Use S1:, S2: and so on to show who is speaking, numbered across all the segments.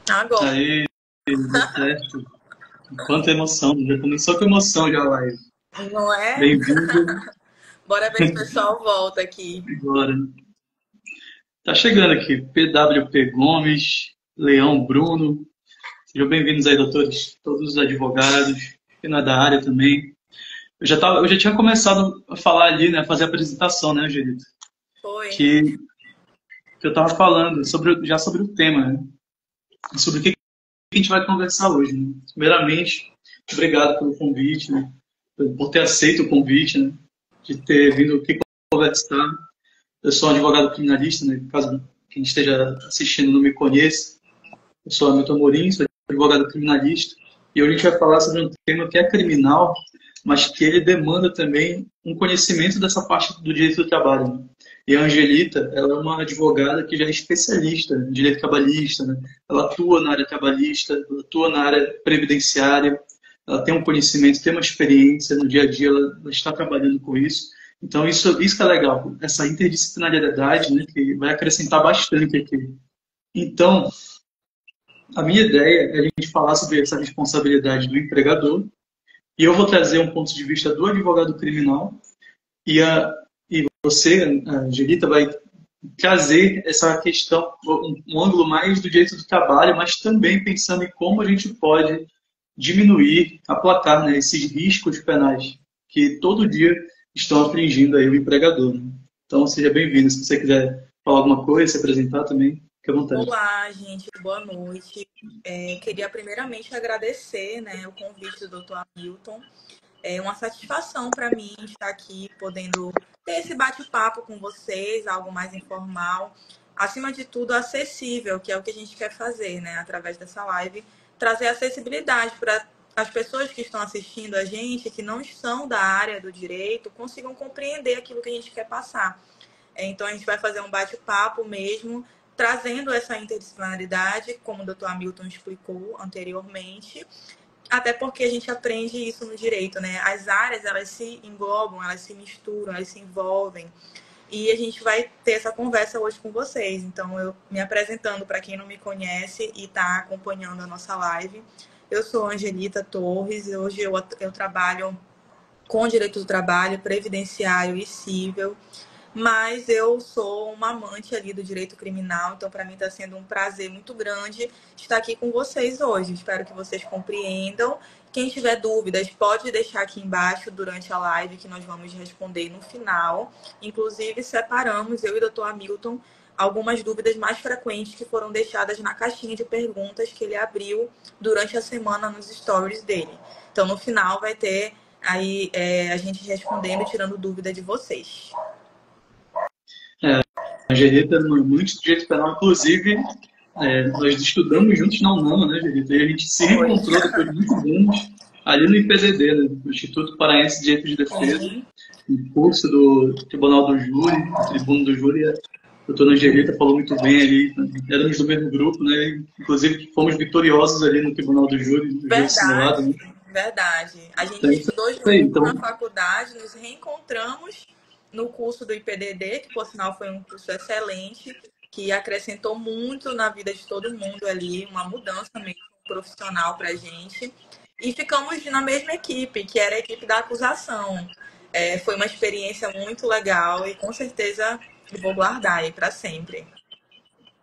S1: Agora,
S2: Aí, deu certo. Quanta emoção, já começou com emoção já a live.
S1: não é?
S2: Bem-vindo
S1: Bora ver se o pessoal volta aqui.
S2: agora. Tá chegando aqui, PWP Gomes, Leão Bruno. Sejam bem-vindos aí, doutores, todos os advogados, que não é da área também. Eu já tinha começado a falar ali, né, a fazer a apresentação, né, Angelito?
S1: Foi.
S2: Que eu estava falando já sobre o tema, né? Sobre o que a gente vai conversar hoje, né? Primeiramente, obrigado pelo convite, né? Por ter aceito o convite, né? De ter vindo aqui conversar. Eu sou um advogado criminalista, né? Caso quem esteja assistindo não me conheça, eu sou Hamilton Morim, sou advogado criminalista, e hoje a gente vai falar sobre um tema que é criminal, mas que ele demanda também um conhecimento dessa parte do direito do trabalho, né? E a Angelita, ela é uma advogada que já é especialista em direito trabalhista, né? Ela atua na área trabalhista, ela atua na área previdenciária, ela tem um conhecimento, tem uma experiência no dia a dia, ela está trabalhando com isso. Então, isso que é legal, essa interdisciplinariedade, né, que vai acrescentar bastante aqui. Então, a minha ideia é a gente falar sobre essa responsabilidade do empregador, e eu vou trazer um ponto de vista do advogado criminal, e, e você, a Angelita, vai trazer essa questão, um ângulo mais do direito do trabalho, mas também pensando em como a gente pode diminuir, aplacar, né, esses riscos penais que todo dia estão afligindo aí o empregador, né? Então, seja bem-vindo. Se você quiser falar alguma coisa, se apresentar também, fique à vontade.
S1: Olá, gente, boa noite. Queria primeiramente agradecer, né, o convite do Dr. Hamilton. É uma satisfação para mim estar aqui podendo ter esse bate-papo com vocês, algo mais informal, acima de tudo acessível, que é o que a gente quer fazer, né, através dessa live, trazer acessibilidade para as pessoas que estão assistindo a gente, que não são da área do direito, consigam compreender aquilo que a gente quer passar. Então, a gente vai fazer um bate-papo mesmo, trazendo essa interdisciplinaridade, como o Dr. Hamilton explicou anteriormente, até porque a gente aprende isso no direito, né? As áreas, elas se englobam, elas se misturam, elas se envolvem. E a gente vai ter essa conversa hoje com vocês. Então, eu me apresentando para quem não me conhece e está acompanhando a nossa live. Eu sou Angelita Torres, hoje eu trabalho com direito do trabalho, previdenciário e civil. Mas eu sou uma amante ali do direito criminal, então para mim está sendo um prazer muito grande estar aqui com vocês hoje. Espero que vocês compreendam. Quem tiver dúvidas, pode deixar aqui embaixo durante a live que nós vamos responder no final. Inclusive, separamos, eu e o Dr. Hamilton, algumas dúvidas mais frequentes que foram deixadas na caixinha de perguntas que ele abriu durante a semana nos stories dele. Então, no final, vai ter aí a gente respondendo e tirando dúvida de vocês.
S2: A Angelita, muito de direito penal, inclusive, nós estudamos juntos na UNAMA, né, Angelita? E a gente se
S1: Foi.
S2: reencontrou depois de muitos anos ali no IPDD, né, no Instituto Paraense de Direito de Defesa,
S1: Sim,
S2: no curso do Tribunal do Júri, do Tribuno do Júri. A doutora Angelita falou muito bem ali, éramos do mesmo grupo, né? Inclusive fomos vitoriosos ali no Tribunal do Júri, no júri simulado,
S1: verdade,
S2: né?
S1: verdade. A gente
S2: Então, é isso
S1: estudou
S2: aí.
S1: junto na
S2: Então,
S1: faculdade, nos reencontramos no curso do IPDD, que por sinal foi um curso excelente, que acrescentou muito na vida de todo mundo ali, uma mudança mesmo profissional para a gente. E ficamos na mesma equipe, que era a equipe da acusação. Foi uma experiência muito legal e com certeza eu vou guardar aí para sempre.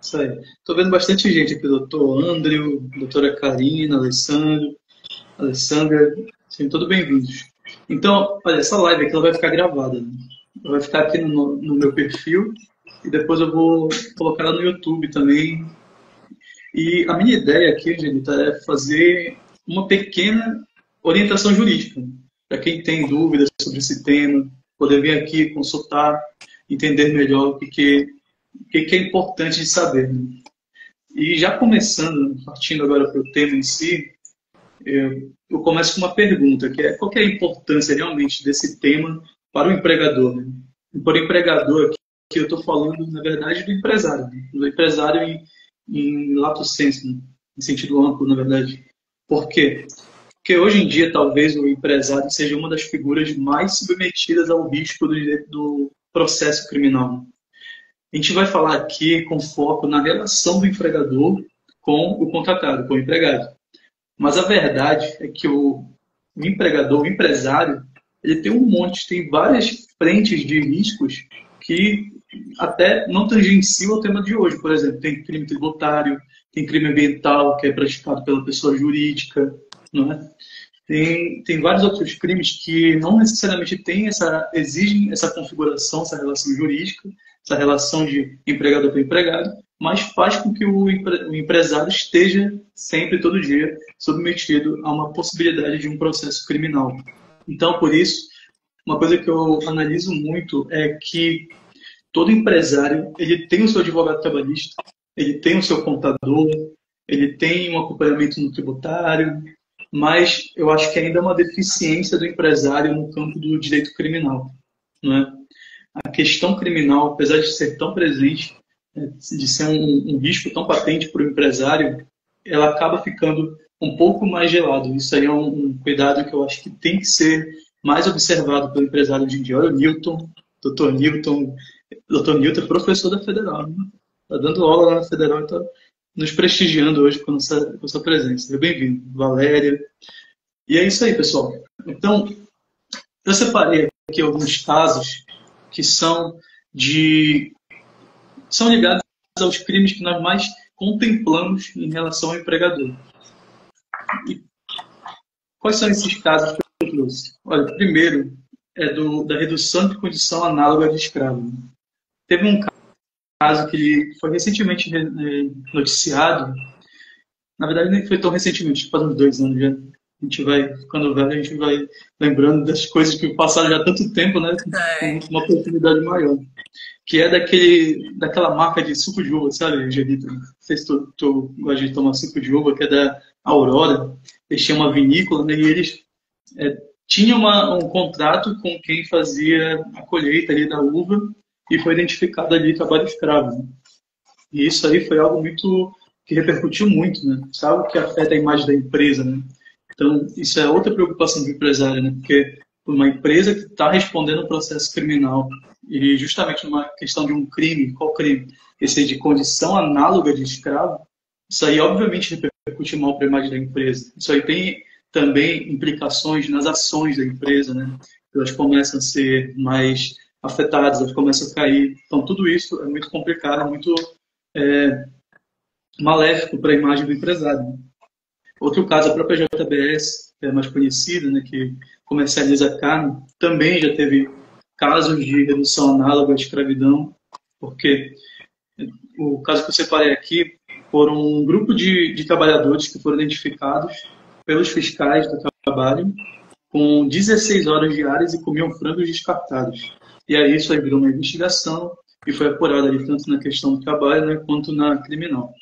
S2: isso aí. Estou vendo bastante gente aqui, doutor Andrew, doutora Karina, Alessandra, sejam todos bem-vindos. Então, olha, essa live aqui ela vai ficar gravada, né? Ela vai ficar aqui no meu perfil e depois eu vou colocar ela no YouTube também. E a minha ideia aqui, Angelita, é fazer uma pequena orientação jurídica, para quem tem dúvidas sobre esse tema, poder vir aqui consultar, entender melhor o que é importante de saber, né? E já começando, partindo agora para o tema em si, eu começo com uma pergunta, que é qual que é a importância realmente desse tema para o empregador, né? E por empregador aqui, que eu estou falando, na verdade, do empresário, né? Do empresário em lato sensu, né? Em sentido amplo, na verdade. Por quê? Porque hoje em dia, talvez, o empresário seja uma das figuras mais submetidas ao risco do processo criminal. A gente vai falar aqui com foco na relação do empregador com o contratado, com o empregado. Mas a verdade é que o empregador, o empresário, ele tem um monte, tem várias frentes de riscos que até não tangenciam o tema de hoje. Por exemplo, tem crime tributário, tem crime ambiental, que é praticado pela pessoa jurídica, não é? Tem vários outros crimes que não necessariamente exigem essa configuração, essa relação jurídica, essa relação de empregador para empregado, mas faz com que o empresário esteja sempre, todo dia, submetido a uma possibilidade de um processo criminal. Então, por isso, uma coisa que eu analiso muito é que todo empresário, ele tem o seu advogado trabalhista, ele tem o seu contador, ele tem um acompanhamento no tributário, mas eu acho que ainda é uma deficiência do empresário no campo do direito criminal, não é? A questão criminal, apesar de ser tão presente, de ser um risco tão patente para o empresário, ela acaba ficando um pouco mais gelado. Isso aí é um cuidado que eu acho que tem que ser mais observado pelo empresário hoje em dia. Olha o Newton, doutor Newton. Doutor Newton é professor da Federal, né? Está dando aula lá na Federal e está nos prestigiando hoje com a sua presença. Seja bem-vindo, Valéria. E é isso aí, pessoal. Então, eu separei aqui alguns casos que são ligados aos crimes que nós mais contemplamos em relação ao empregador. E quais são esses casos que eu trouxe? Olha, o primeiro é da redução de condição análoga de escravo. Teve um caso que foi recentemente noticiado. Na verdade, nem foi tão recentemente, faz uns 2 anos já. A gente vai, ficando velho, a gente vai lembrando das coisas que passaram já há tanto tempo, né? Com uma oportunidade maior. Que é daquela marca de suco de uva, sabe, Angelita? Não sei se tu gosta de tomar suco de uva, que é da Aurora. Eles tinham uma vinícola, né? E eles tinham um contrato com quem fazia a colheita ali da uva e foi identificado ali trabalho escravo. Né? E isso aí foi algo que repercutiu muito, né? Isso é algo que afeta a imagem da empresa, né? Então, isso é outra preocupação do empresário, né? Porque uma empresa que está respondendo um processo criminal e justamente numa questão de um crime, qual crime? Esse de condição análoga de escravo, isso aí obviamente repercute mal para a imagem da empresa. Isso aí tem também implicações nas ações da empresa, né? Elas começam a ser mais afetadas, elas começam a cair. Então, tudo isso é muito complicado, é muito maléfico para a imagem do empresário. Né? Outro caso, a própria JBS, que é mais conhecida, né, que comercializa carne, também já teve casos de redução análoga à escravidão, porque o caso que eu separei aqui foram um grupo de trabalhadores que foram identificados pelos fiscais do trabalho com 16 horas diárias e comiam frangos descartados. E aí isso aí virou uma investigação e foi apurado ali tanto na questão do trabalho, né, quanto na criminal.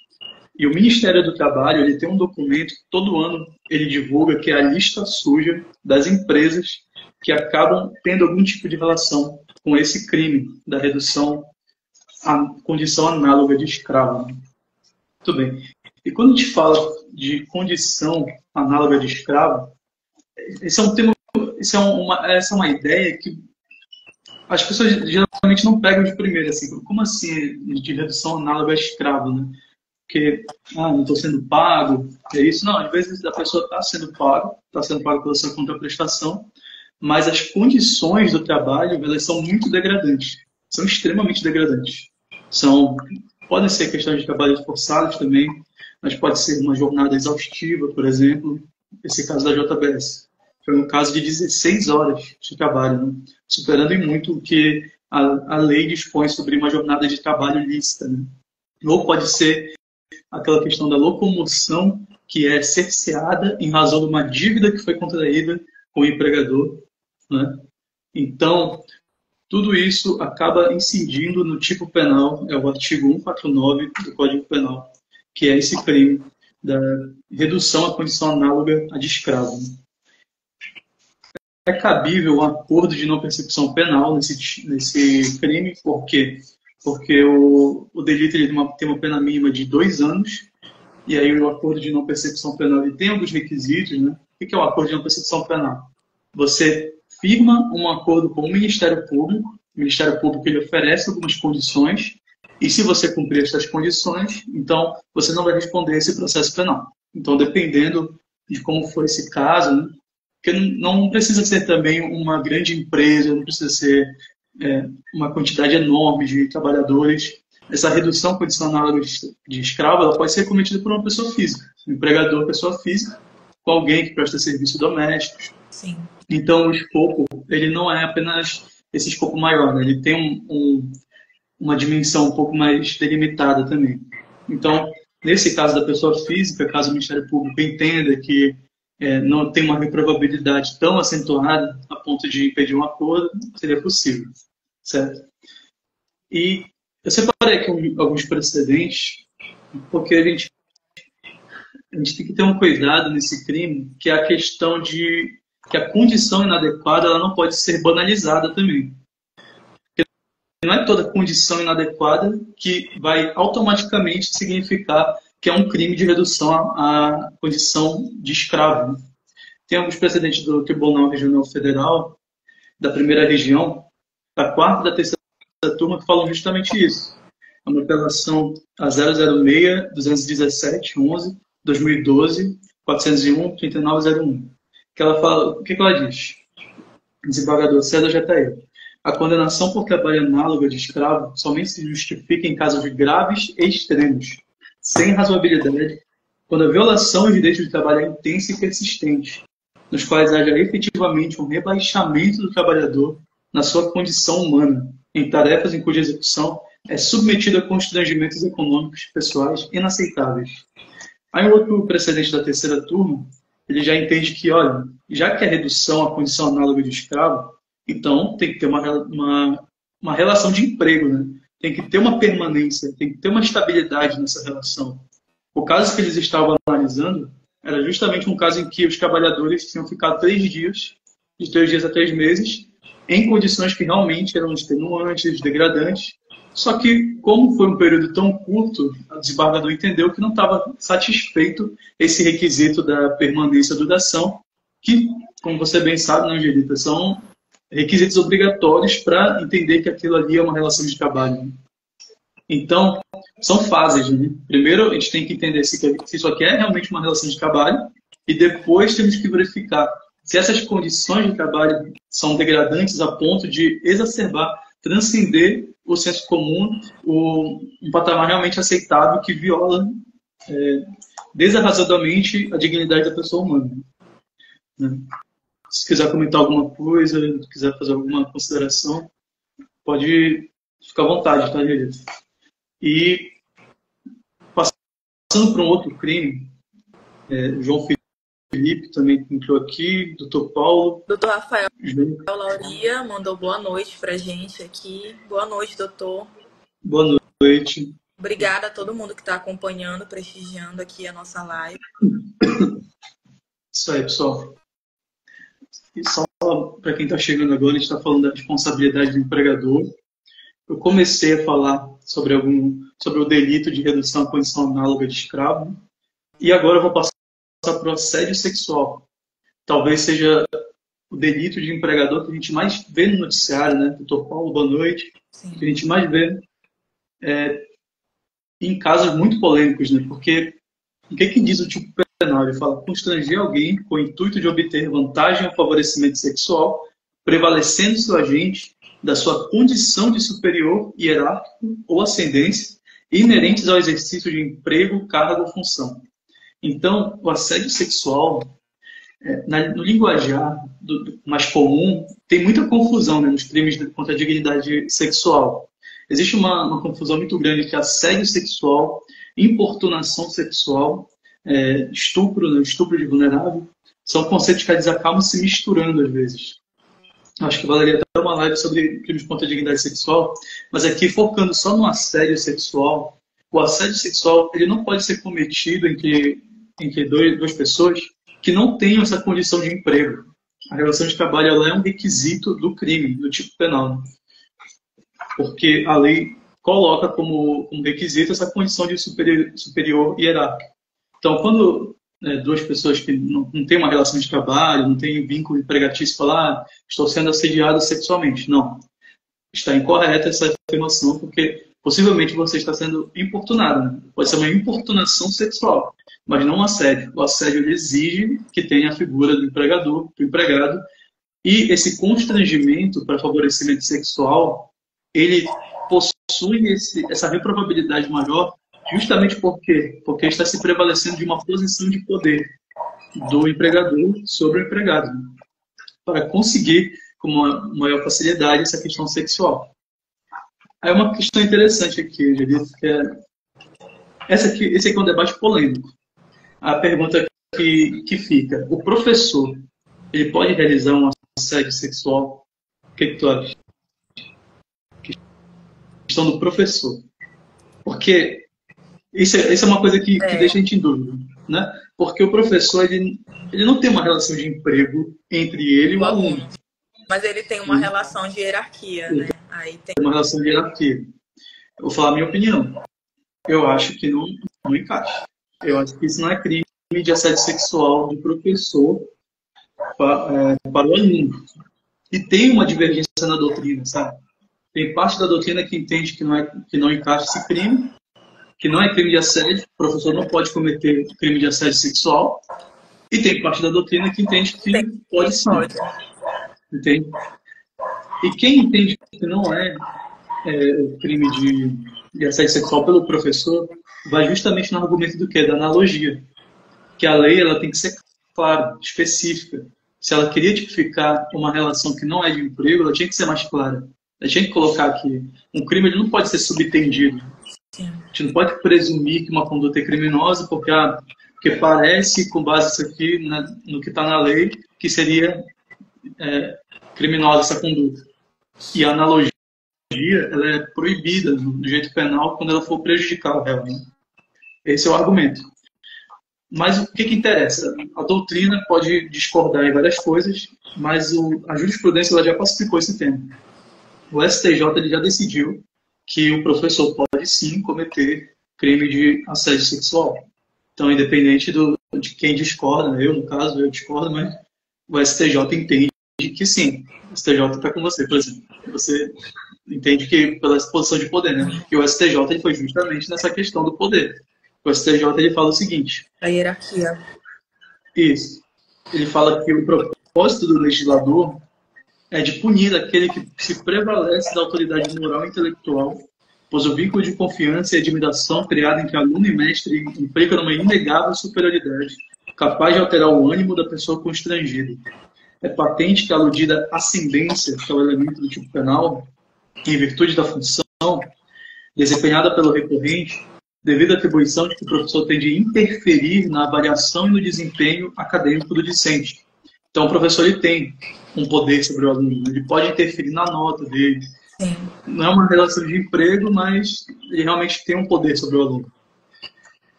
S2: E o Ministério do Trabalho, ele tem um documento que todo ano ele divulga, que é a lista suja das empresas que acabam tendo algum tipo de relação com esse crime da redução à condição análoga de escravo. Muito bem. E quando a gente fala de condição análoga de escravo, esse é um tema, essa é uma ideia que as pessoas geralmente não pegam de primeira, assim, como assim de redução análoga a escravo, né? Porque, não estou sendo pago, é isso. Não, às vezes a pessoa está sendo pago pela sua contraprestação, mas as condições do trabalho, elas são muito degradantes, são extremamente degradantes. Podem ser questões de trabalho forçados também, mas pode ser uma jornada exaustiva, por exemplo, esse caso da JBS. Foi um caso de 16 horas de trabalho, né? Superando em muito o que a lei dispõe sobre uma jornada de trabalho lícita. Né? Ou pode ser aquela questão da locomoção que é cerceada em razão de uma dívida que foi contraída com o empregador. Né? Então, tudo isso acaba incidindo no tipo penal, é o artigo 149 do Código Penal, que é esse crime da redução à condição análoga à de escravo. É cabível um acordo de não persecução penal nesse crime, por quê? Porque o delito ele tem uma pena mínima de 2 anos, e aí o acordo de não persecução penal ele tem alguns requisitos. Né? O que é o acordo de não persecução penal? Você firma um acordo com o Ministério Público ele oferece algumas condições, E se você cumprir essas condições, então você não vai responder esse processo penal. Então, dependendo de como for esse caso, né, porque não precisa ser também uma grande empresa, não precisa ser uma quantidade enorme de trabalhadores. Essa redução condicional de escravo ela pode ser cometida por uma pessoa física, um empregador, pessoa física, com alguém que presta serviço doméstico.
S1: Sim.
S2: Então, o escopo ele não é apenas esse escopo maior, né? Ele tem uma dimensão um pouco mais delimitada também. Então, nesse caso da pessoa física, caso o Ministério Público entenda que não tem uma reprovabilidade tão acentuada a ponto de impedir um acordo, seria possível, certo? E eu separei aqui alguns precedentes, porque a gente tem que ter um cuidado nesse crime, que é a questão de que a condição inadequada ela não pode ser banalizada também. Não é toda condição inadequada que vai automaticamente significar que é um crime de redução à condição de escravo. Tem alguns precedentes do Tribunal Regional Federal, da primeira região, da quarta e da terceira turma, que falam justamente isso. É uma apelação a 006-217-11-2012-401-3901. Que ela fala, o que ela diz? Desembargador César Jataí. A condenação por trabalho análogo de escravo somente se justifica em casos graves e extremos, sem razoabilidade, quando a violação aos direitos de trabalho é intensa e persistente, nos quais haja efetivamente um rebaixamento do trabalhador na sua condição humana, em tarefas em cuja execução é submetido a constrangimentos econômicos pessoais inaceitáveis. Aí o outro precedente da terceira turma, ele já entende que, olha, já que a redução à condição análoga de escravo, então tem que ter uma relação de emprego, né? Tem que ter uma permanência, tem que ter uma estabilidade nessa relação. O caso que eles estavam analisando era justamente um caso em que os trabalhadores tinham ficado 3 dias, de 3 dias a 3 meses, em condições que realmente eram extenuantes, degradantes. Só que, como foi um período tão curto, o desembargador entendeu que não estava satisfeito esse requisito da permanência e duração, que, como você bem sabe, né, Angelita, são requisitos obrigatórios para entender que aquilo ali é uma relação de trabalho. Então, são fases. Né? Primeiro, a gente tem que entender se isso aqui é realmente uma relação de trabalho e depois temos que verificar se essas condições de trabalho são degradantes a ponto de exacerbar, transcender o senso comum, um patamar realmente aceitável que viola desarrazoadamente a dignidade da pessoa humana. Né? Se quiser comentar alguma coisa, se quiser fazer alguma consideração, pode ficar à vontade, tá, Angelita? E passando para um outro crime, o João Felipe também entrou aqui, doutor Paulo.
S1: Doutor Rafael Lauria mandou boa noite para a gente aqui. Boa noite, doutor.
S2: Boa noite.
S1: Obrigada a todo mundo que está acompanhando, prestigiando aqui a nossa live.
S2: Isso aí, pessoal. E só para quem está chegando agora, a gente está falando da responsabilidade do empregador. Eu comecei a falar sobre o delito de redução à condição análoga de escravo. E agora eu vou passar para o assédio sexual. Talvez seja o delito de empregador que a gente mais vê no noticiário, né? Doutor Paulo, boa noite. Sim. Que a gente mais vê em casos muito polêmicos, né? Porque o que diz o tipo penal? Ele fala constranger alguém com o intuito de obter vantagem ou favorecimento sexual, prevalecendo seu agente da sua condição de superior, hierárquico ou ascendência inerentes ao exercício de emprego, cargo ou função. Então, o assédio sexual, no linguajar mais comum, tem muita confusão, né, nos crimes contra a dignidade sexual. Existe uma confusão muito grande entre assédio sexual, importunação sexual, estupro, né, estupro de vulnerável. São conceitos que eles acabam se misturando às vezes. Acho que valeria até uma live sobre crimes contra a dignidade sexual, mas aqui focando só no assédio sexual. O assédio sexual ele não pode ser cometido entre duas pessoas que não tenham essa condição de emprego. A relação de trabalho ela é um requisito do crime, do tipo penal. Porque a lei coloca como requisito essa condição de superior hierárquico. Então, quando duas pessoas que não têm uma relação de trabalho, não têm vínculo empregatício, falar estou sendo assediado sexualmente. Não. Está incorreta essa afirmação, porque possivelmente você está sendo importunado. Né? Pode ser uma importunação sexual, mas não um assédio. O assédio ele exige que tenha a figura do empregador, do empregado, e esse constrangimento para favorecimento sexual, ele possui essa reprovabilidade maior justamente porque está se prevalecendo de uma posição de poder do empregador sobre o empregado, né? Para conseguir com uma maior facilidade essa questão sexual. Aí uma questão interessante aqui, eu diria, que esse aqui é um debate polêmico. A pergunta que fica, o professor, ele pode realizar um assédio sexual? O que tu acha? A questão do professor. Porque isso é uma coisa que deixa a gente em dúvida, né? Porque o professor, ele não tem uma relação de emprego entre ele e o aluno.
S1: Mas ele tem uma relação de hierarquia, né? Aí tem
S2: uma relação de hierarquia. Eu vou falar a minha opinião. Eu acho que não encaixa. Eu acho que isso não é crime de assédio sexual do professor para o aluno. E tem uma divergência na doutrina, sabe? Tem parte da doutrina que entende que não encaixa esse crime, que não é crime de assédio, o professor não pode cometer crime de assédio sexual, e tem parte da doutrina que entende que pode sim. Entende? E quem entende que não é crime de assédio sexual pelo professor vai justamente no argumento do quê? Da analogia. Que a lei ela tem que ser clara, específica. Se ela queria tipificar uma relação que não é de emprego, ela tinha que ser mais clara. Ela tinha que colocar que um crime ele não pode ser subtendido. A gente não pode presumir que uma conduta é criminosa porque parece, com base nisso aqui, no que está na lei, que seria criminosa essa conduta. E a analogia ela é proibida do direito penal quando ela for prejudicar o réu. Né? Esse é o argumento. Mas o que interessa? A doutrina pode discordar em várias coisas, mas a jurisprudência ela já pacificou esse tema. O STJ ele já decidiu que o professor pode sim cometer crime de assédio sexual. Então, independente de quem discorda, né? No caso, eu discordo, mas o STJ entende que sim. O STJ está com você, por exemplo. Você entende que pela posição de poder, né? E o STJ ele foi justamente nessa questão do poder. O STJ ele fala o seguinte:
S1: a hierarquia.
S2: Isso. Ele fala que o propósito do legislador é de punir aquele que se prevalece da autoridade moral e intelectual, pois o vínculo de confiança e admiração criado entre aluno e mestre implica numa inegável superioridade, capaz de alterar o ânimo da pessoa constrangida. É patente que a aludida ascendência, que é o elemento do tipo penal, em virtude da função desempenhada pelo recorrente, devido à atribuição de que o professor tem de interferir na avaliação e no desempenho acadêmico do discente. Então, o professor ele tem um poder sobre o aluno, ele pode interferir na nota dele.
S1: Sim.
S2: Não é uma relação de emprego, mas ele realmente tem um poder sobre o aluno.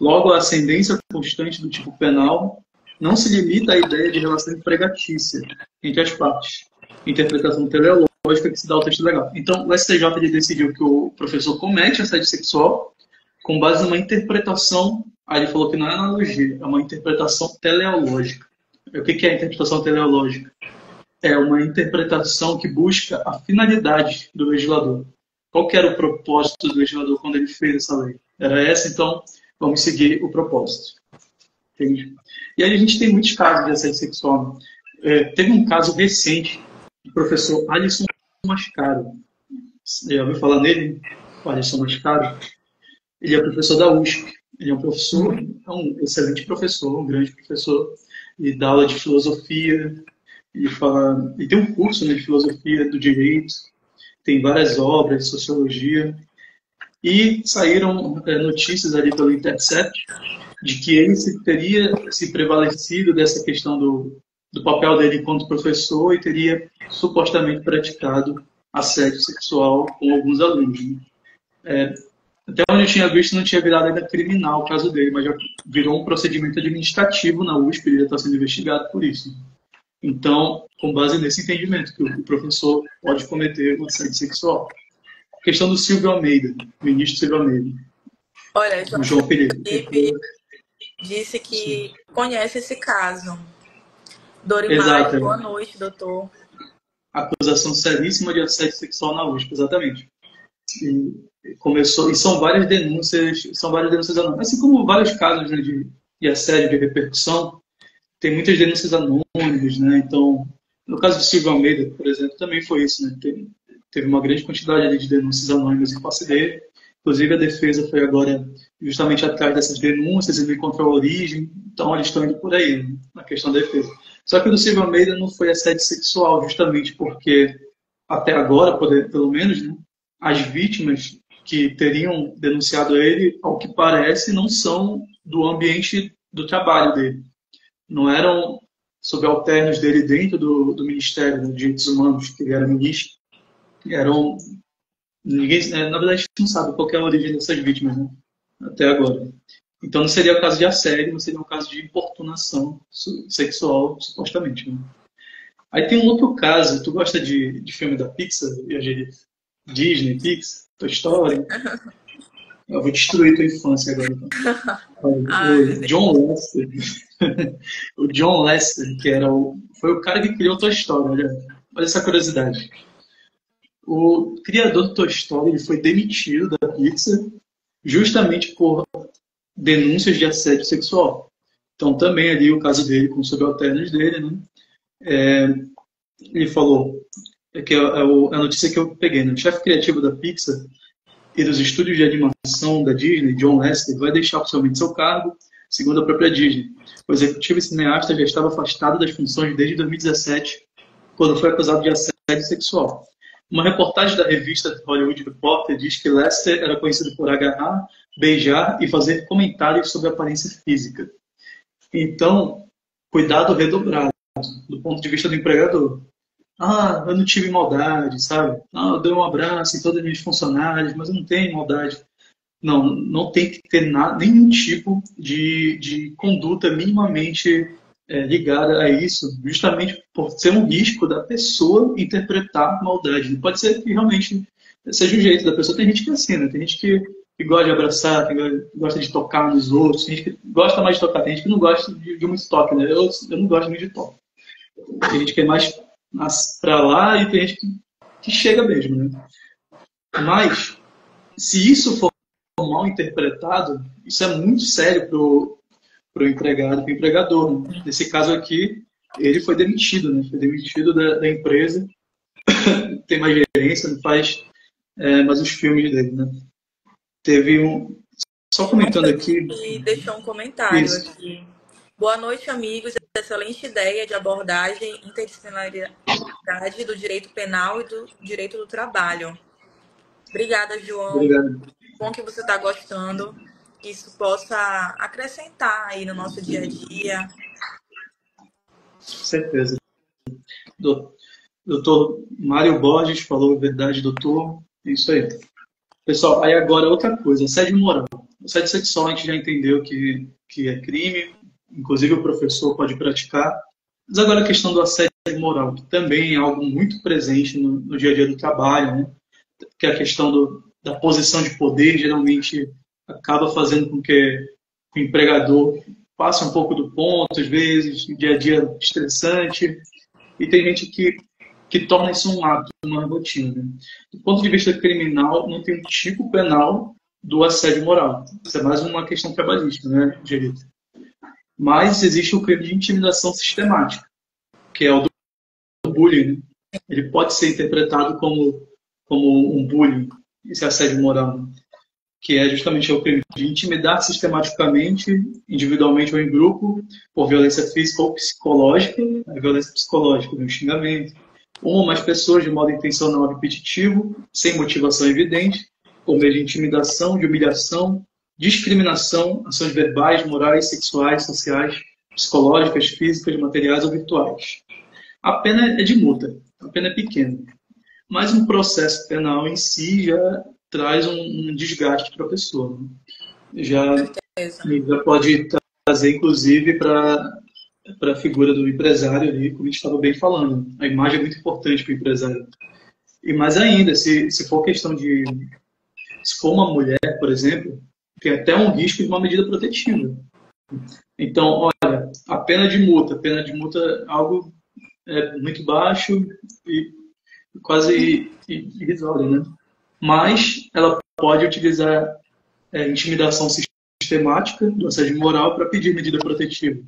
S2: Logo, a ascendência constante do tipo penal não se limita à ideia de relação empregatícia entre as partes. Interpretação teleológica que se dá ao texto legal. Então, o STJ ele decidiu que o professor comete assédio sexual com base numa interpretação, aí ele falou que não é analogia, é uma interpretação teleológica. O que é a interpretação teleológica? É uma interpretação que busca a finalidade do legislador. Qual que era o propósito do legislador quando ele fez essa lei? Era essa, então vamos seguir o propósito. Entende? E aí a gente tem muitos casos de assédio sexual. Teve um caso recente do professor Alisson Mascaro. Já ouviu falar nele? O Alisson Mascaro. Ele é professor da USP. Ele é um professor, um excelente professor, um grande professor. Ele dá aula de filosofia. Ele tem um curso, né, de filosofia do direito. Tem várias obras de sociologia. E saíram notícias ali pelo Intercept de que ele teria se prevalecido dessa questão do papel dele enquanto professor e teria supostamente praticado assédio sexual com alguns alunos. Né? Até onde eu tinha visto, não tinha virado ainda criminal o caso dele, mas já virou um procedimento administrativo na USP, ele já está sendo investigado por isso. Então, com base nesse entendimento, que o professor pode cometer um assédio sexual. A questão do Silvio Almeida, o ministro Silvio Almeida.
S1: Olha,
S2: o João Pereira.
S1: Disse que conhece esse caso. Dorimar, boa noite, doutor.
S2: Acusação seríssima de assédio sexual na USP, exatamente. começou, e são várias denúncias anônimas, assim como vários casos, né, de assédio de repercussão, tem muitas denúncias anônimas, né? Então, no caso do Silvio Almeida, por exemplo, também foi isso, né? Teve uma grande quantidade ali de denúncias anônimas em face dele. Inclusive, a defesa foi agora justamente atrás dessas denúncias e encontrou a origem. Então, eles estão indo por aí, né, na questão da defesa. Só que o do Silvio Almeida não foi assédio sexual, justamente porque, até agora, pelo menos, né, as vítimas que teriam denunciado ele, ao que parece, não são do ambiente do trabalho dele. Não eram subalternos dele dentro do Ministério dos Direitos Humanos, que ele era ministro. Eram ninguém, na verdade, a gente não sabe qual é a origem dessas vítimas, né? Até agora. Então não seria o caso de assédio, não seria um caso de importunação sexual, supostamente. Né? Aí tem um outro caso. Tu gosta de filme da Pixar, Disney, Pixar, Toy Story? Eu vou destruir tua infância agora.
S1: Ai,
S2: O
S1: meu Deus.
S2: John Lester, o John Lester, foi o cara que criou Toy Story. Olha essa curiosidade. O criador do Toy Story ele foi demitido da Pixar justamente por denúncias de assédio sexual. Então também ali o caso dele com os subalternos dele, né? Ele falou, que é a notícia que eu peguei, né? O chefe criativo da Pixar e dos estúdios de animação da Disney, John Lasseter, vai deixar oficialmente seu cargo, segundo a própria Disney. O executivo e cineasta já estava afastado das funções desde 2017, quando foi acusado de assédio sexual. Uma reportagem da revista Hollywood Reporter diz que Lasseter era conhecido por agarrar, beijar e fazer comentários sobre a aparência física. Então, cuidado redobrado do ponto de vista do empregador. Ah, eu não tive maldade, sabe? Ah, eu dei um abraço em todas as minhas funcionárias, mas eu não tenho maldade. Não, não tem que ter nenhum tipo de conduta minimamente ligada a isso, justamente por ser um risco da pessoa interpretar maldade. Não pode ser que realmente seja o jeito da pessoa. Tem gente que é assim, né? Tem gente que gosta de abraçar, que gosta de tocar nos outros, tem gente que gosta mais de tocar, tem gente que não gosta de muito toque, né? Eu não gosto muito de toque. Tem gente que é mais pra lá e tem gente que chega mesmo, né? Mas, se isso for mal interpretado, isso é muito sério pro empregado, pro empregador. Né? Nesse caso aqui, ele foi demitido, né? Foi demitido da empresa, tem mais gerência, não faz mais os filmes dele, né? Teve um... Só
S1: Tem uma
S2: comentando
S1: pessoa
S2: aqui...
S1: que deixou um comentário
S2: Isso.
S1: aqui. Boa noite, amigos. Excelente ideia de abordagem interdisciplinaridade do direito penal e do direito do trabalho. Obrigada, João.
S2: Obrigado.
S1: Bom que você está gostando. Que isso possa acrescentar aí no nosso dia a dia.
S2: Com certeza. Doutor Mário Borges falou a verdade, doutor. É isso aí. Pessoal, aí agora outra coisa, assédio moral. Assédio sexual a gente já entendeu que é crime, inclusive o professor pode praticar. Mas agora a questão do assédio moral, que também é algo muito presente no dia a dia do trabalho, né? Que é a questão da posição de poder, geralmente acaba fazendo com que o empregador passe um pouco do ponto, às vezes, dia a dia estressante. E tem gente que torna isso um hábito, uma rotina. Né? Do ponto de vista criminal, não tem um tipo penal do assédio moral. Isso é mais uma questão trabalhista, né, direito. Mas existe o crime de intimidação sistemática, que é o do bullying. Né? Ele pode ser interpretado como um bullying, esse assédio moral, né? Que é justamente o crime de intimidar sistematicamente, individualmente ou em grupo, por violência física ou psicológica, a violência psicológica, um xingamento, uma ou mais pessoas de modo intencional repetitivo, sem motivação evidente, por meio de intimidação, de humilhação, discriminação, ações verbais, morais, sexuais, sociais, psicológicas, físicas, materiais ou virtuais. A pena é de multa, a pena é pequena. Mas um processo penal em si já traz um desgaste para a pessoa. Né? Já pode trazer, inclusive, para a figura do empresário ali, como a gente estava bem falando. A imagem é muito importante para o empresário. E mais ainda, se for questão de... Se for uma mulher, por exemplo, tem até um risco de uma medida protetiva. Então, olha, a pena de multa é algo muito baixo e quase irrisório, né? Mas ela pode utilizar intimidação sistemática do assédio moral para pedir medida protetiva,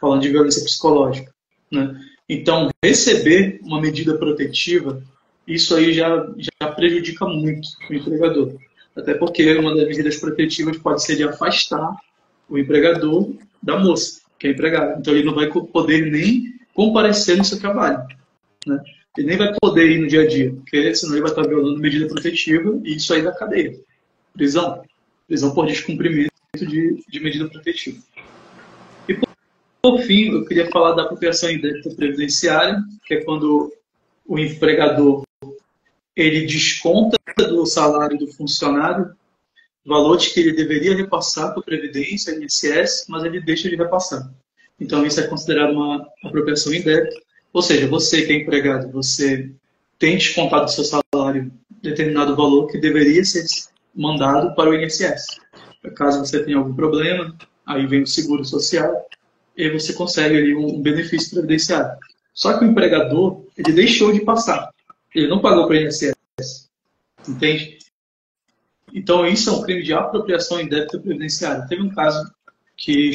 S2: falando de violência psicológica, né? Então, receber uma medida protetiva, isso aí já prejudica muito o empregador. Até porque uma das medidas protetivas pode ser de afastar o empregador da moça, que é empregada. Então, ele não vai poder nem comparecer no seu trabalho, né? Ele nem vai poder ir no dia a dia, porque senão ele vai estar violando medida protetiva e isso aí dá cadeia. Prisão. Prisão por descumprimento de medida protetiva. E, por fim, eu queria falar da apropriação indébita previdenciária, que é quando o empregador ele desconta do salário do funcionário valores que ele deveria repassar para a Previdência, INSS, mas ele deixa de repassar. Então, isso é considerado uma apropriação indébita. Ou seja, você que é empregado, você tem descontado do seu salário determinado valor que deveria ser mandado para o INSS. Caso você tenha algum problema, aí vem o seguro social e você consegue ali um benefício previdenciário. Só que o empregador, ele deixou de passar. Ele não pagou para o INSS. Entende? Então, isso é um crime de apropriação indébita previdenciária. Teve um caso que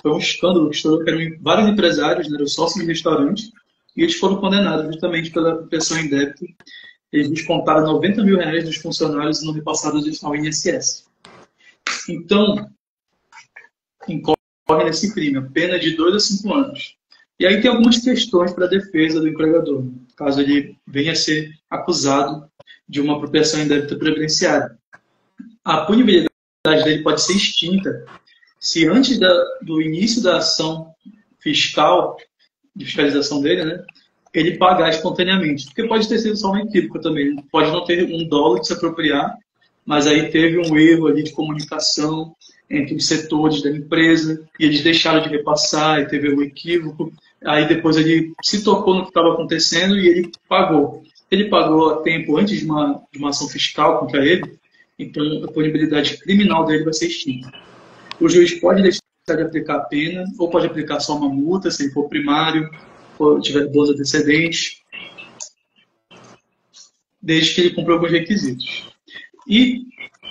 S2: foi um escândalo que estourou, que eram vários empresários, né, eram sócios de restaurante, e eles foram condenados justamente pela apropriação indébita. Eles descontaram R$ 90 mil dos funcionários e não repassaram ao INSS. Então, incorre nesse crime, a pena de 2 a 5 anos. E aí tem algumas questões para a defesa do empregador, caso ele venha a ser acusado de uma apropriação indébita previdenciária. A punibilidade dele pode ser extinta se antes do início da ação fiscal, de fiscalização dele, né, ele pagar espontaneamente. Porque pode ter sido só um equívoco também. Pode não ter um dolo de se apropriar, mas aí teve um erro ali de comunicação entre os setores da empresa e eles deixaram de repassar e teve um equívoco. Aí depois ele se tocou no que estava acontecendo e ele pagou. Ele pagou a tempo antes de uma ação fiscal contra ele, então a punibilidade criminal dele vai ser extinta. O juiz pode deixar de aplicar a pena ou pode aplicar só uma multa, se ele for primário, ou tiver 12 antecedentes, desde que ele cumpra alguns requisitos. E,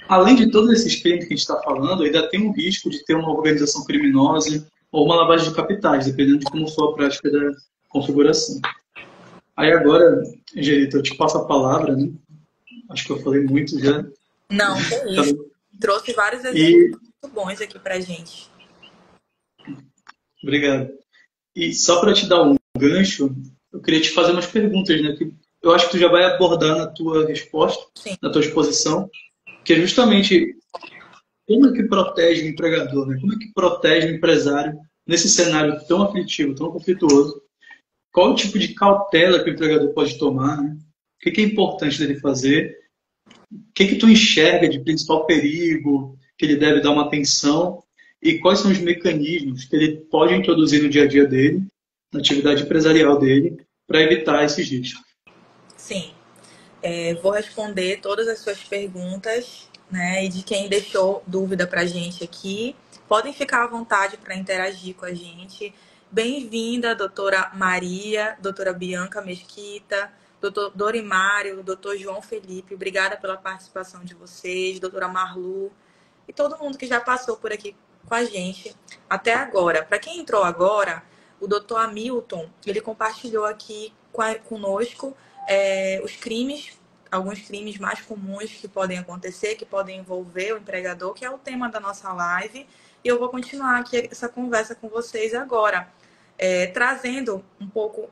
S2: além de todos esses crimes que a gente está falando, ainda tem um risco de ter uma organização criminosa ou uma lavagem de capitais, dependendo de como for a prática da configuração. Aí agora, Angelita, eu te passo a palavra, né? Acho que eu falei muito já.
S1: Não, que isso. Trouxe vários exemplos muito bons aqui pra gente.
S2: Obrigado. E só para te dar um gancho, eu queria te fazer umas perguntas, né? Que eu acho que tu já vai abordar na tua resposta,
S1: Sim.
S2: na tua exposição, que é justamente como é que protege o empregador, né? Como é que protege o empresário nesse cenário tão aflitivo, tão conflituoso? Qual o tipo de cautela que o empregador pode tomar, né? O que é importante dele fazer? O que tu enxerga de principal perigo que ele deve dar uma atenção? E quais são os mecanismos que ele pode introduzir no dia a dia dele, na atividade empresarial dele, para evitar esses riscos?
S1: Sim. Vou responder todas as suas perguntas, né? E de quem deixou dúvida para a gente aqui, podem ficar à vontade para interagir com a gente. Bem-vinda, doutora Maria, doutora Bianca Mesquita, doutor Dorimário, doutor João Felipe. Obrigada pela participação de vocês, doutora Marlu e todo mundo que já passou por aqui com a gente até agora. Para quem entrou agora, o doutor Hamilton, ele compartilhou aqui conosco os crimes, alguns crimes mais comuns que podem acontecer, que podem envolver o empregador, que é o tema da nossa live. E eu vou continuar aqui essa conversa com vocês agora, trazendo um pouco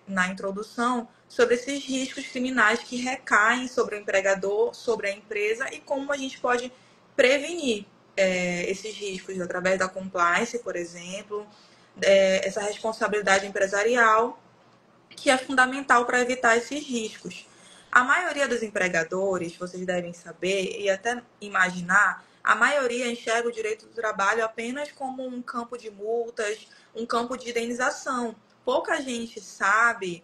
S1: na introdução sobre esses riscos criminais que recaem sobre o empregador, sobre a empresa e como a gente pode prevenir esses riscos através da compliance, por exemplo, essa responsabilidade empresarial, que é fundamental para evitar esses riscos. A maioria dos empregadores, vocês devem saber e até imaginar, a maioria enxerga o direito do trabalho apenas como um campo de multas, um campo de indenização. Pouca gente sabe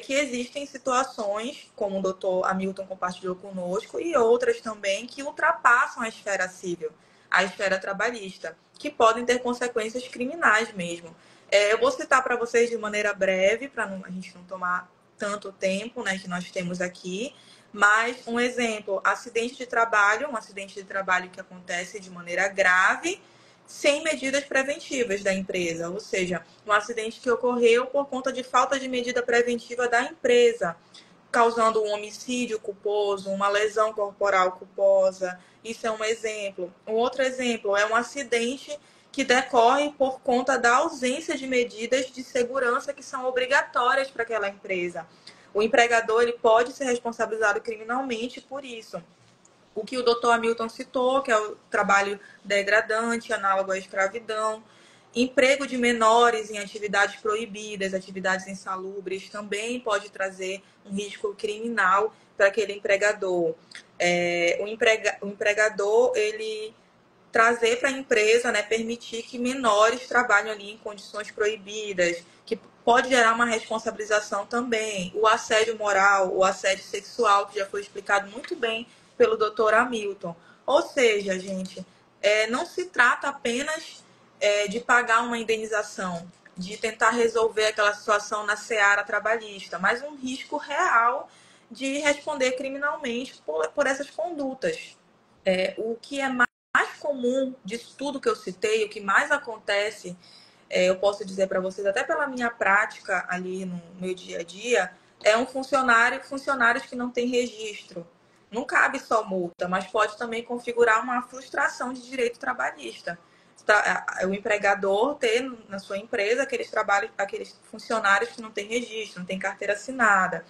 S1: que existem situações, como o doutor Hamilton compartilhou conosco, e outras também, que ultrapassam a esfera civil, a esfera trabalhista, que podem ter consequências criminais mesmo. Eu vou citar para vocês de maneira breve, para a gente não tomar tanto tempo, né, que nós temos aqui, Mas, um exemplo, acidente de trabalho, um acidente de trabalho que acontece de maneira grave, sem medidas preventivas da empresa, ou seja, um acidente que ocorreu por conta de falta de medida preventiva da empresa, causando um homicídio culposo, uma lesão corporal culposa. Isso é um exemplo. Um outro exemplo é um acidente que decorre por conta da ausência de medidas de segurança que são obrigatórias para aquela empresa. O empregador ele pode ser responsabilizado criminalmente por isso. O que o doutor Hamilton citou, que é o trabalho degradante, análogo à escravidão, emprego de menores em atividades proibidas, atividades insalubres, também pode trazer um risco criminal para aquele empregador. O empregador, ele trazer para a empresa, né, permitir que menores trabalhem ali em condições proibidas, que pode gerar uma responsabilização também. O assédio moral, o assédio sexual, que já foi explicado muito bem pelo Dr. Hamilton. Ou seja, gente, não se trata apenas de pagar uma indenização, de tentar resolver aquela situação na seara trabalhista, mas um risco real de responder criminalmente por essas condutas. O que é mais comum disso tudo que eu citei, o que mais acontece, eu posso dizer para vocês, até pela minha prática ali no meu dia a dia, é funcionários que não têm registro. Não cabe só multa, mas pode também configurar uma frustração de direito trabalhista. O empregador ter na sua empresa aqueles funcionários que não têm registro, não têm carteira assinada.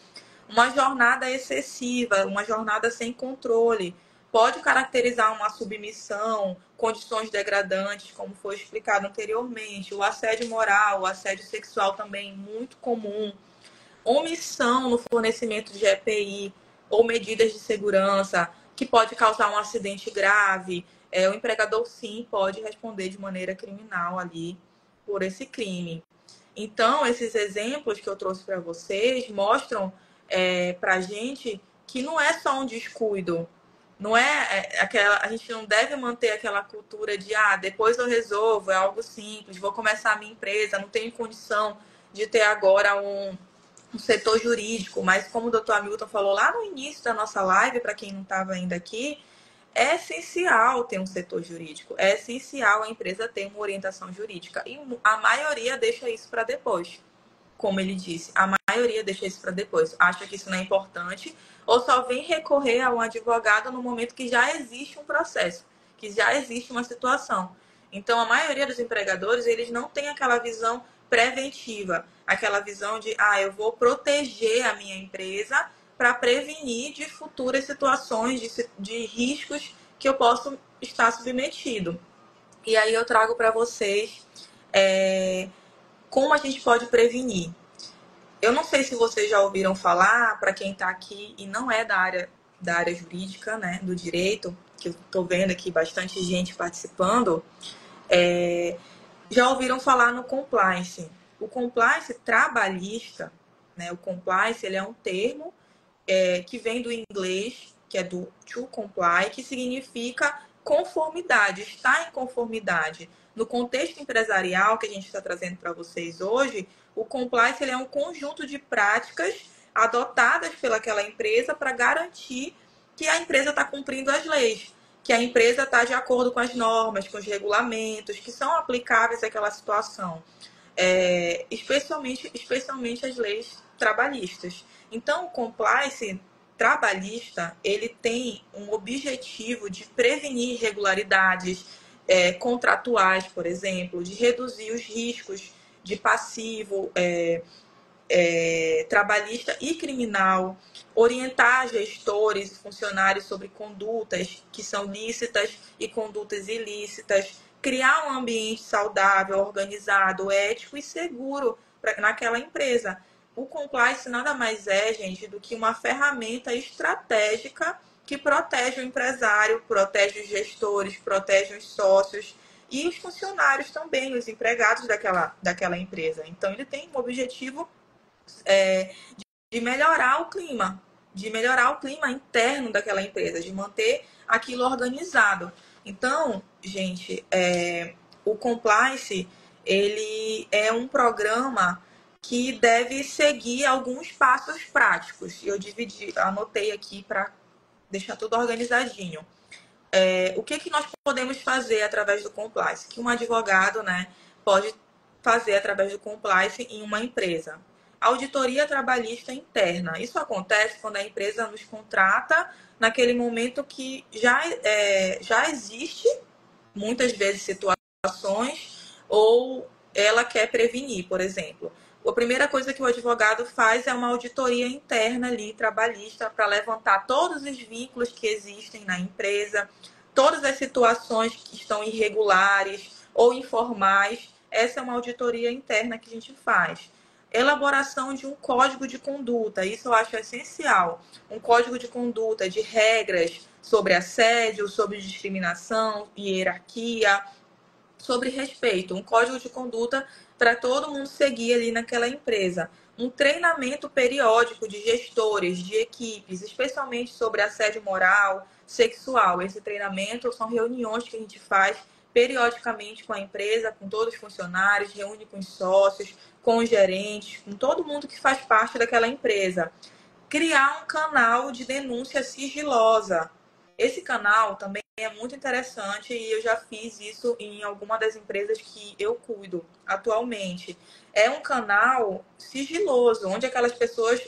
S1: Uma jornada excessiva, uma jornada sem controle, pode caracterizar uma submissão, condições degradantes, como foi explicado anteriormente, o assédio moral, o assédio sexual também muito comum, omissão no fornecimento de EPI ou medidas de segurança, que pode causar um acidente grave. O empregador, sim, pode responder de maneira criminal ali por esse crime. Então, esses exemplos que eu trouxe para vocês mostram para a gente que não é só um descuido, não a gente não deve manter aquela cultura de depois eu resolvo, é algo simples, vou começar a minha empresa, não tenho condição de ter agora um setor jurídico, mas como o doutor Hamilton falou lá no início da nossa live, para quem não estava ainda aqui, é essencial ter um setor jurídico, é essencial a empresa ter uma orientação jurídica. E a maioria deixa isso para depois. Como ele disse, a maioria deixa isso para depois. Acha que isso não é importante ou só vem recorrer a um advogado no momento que já existe um processo, que já existe uma situação. Então, a maioria dos empregadores, eles não têm aquela visão preventiva, aquela visão de, eu vou proteger a minha empresa para prevenir de futuras situações, de riscos que eu posso estar submetido. E aí eu trago para vocês como a gente pode prevenir. Eu não sei se vocês já ouviram falar, para quem está aqui e não é da área jurídica, né, do direito, que eu estou vendo aqui bastante gente participando, já ouviram falar no compliance. O compliance trabalhista, né, o compliance, ele é um termo que vem do inglês, que é do to comply, que significa conformidade, estar em conformidade. No contexto empresarial que a gente está trazendo para vocês hoje, o compliance ele é um conjunto de práticas adotadas pelaquela empresa para garantir que a empresa está cumprindo as leis, que a empresa está de acordo com as normas, com os regulamentos que são aplicáveis àquela situação, especialmente as leis trabalhistas. Então, o compliance trabalhista, ele tem um objetivo de prevenir irregularidades contratuais, por exemplo, de reduzir os riscos de passivo trabalhista e criminal, orientar gestores e funcionários sobre condutas que são lícitas e condutas ilícitas, criar um ambiente saudável, organizado, ético e seguro naquela empresa. O compliance nada mais é, gente, do que uma ferramenta estratégica que protege o empresário, protege os gestores, protege os sócios e os funcionários também, os empregados daquela empresa. Então, ele tem um objetivo de melhorar o clima interno daquela empresa, de manter aquilo organizado. Então, gente, o compliance, ele é um programa que deve seguir alguns passos práticos. Eu anotei aqui para deixar tudo organizadinho. O que nós podemos fazer através do compliance? Que um advogado, né, pode fazer através do compliance em uma empresa. Auditoria trabalhista interna. Isso acontece quando a empresa nos contrata naquele momento que já existe, muitas vezes, situações, ou ela quer prevenir, por exemplo. A primeira coisa que o advogado faz é uma auditoria interna ali, trabalhista, para levantar todos os vínculos que existem na empresa, todas as situações que estão irregulares ou informais. Essa é uma auditoria interna que a gente faz. Elaboração de um código de conduta, isso eu acho essencial. Um código de conduta de regras sobre assédio, sobre discriminação, hierarquia, sobre respeito, um código de conduta para todo mundo seguir ali naquela empresa. Um treinamento periódico de gestores, de equipes, especialmente sobre assédio moral, sexual. Esse treinamento são reuniões que a gente faz periodicamente com a empresa, com todos os funcionários, reúne com os sócios, com os gerentes, com todo mundo que faz parte daquela empresa. Criar um canal de denúncia sigilosa. Esse canal também é muito interessante e eu já fiz isso em alguma das empresas que eu cuido atualmente. É um canal sigiloso, onde aquelas pessoas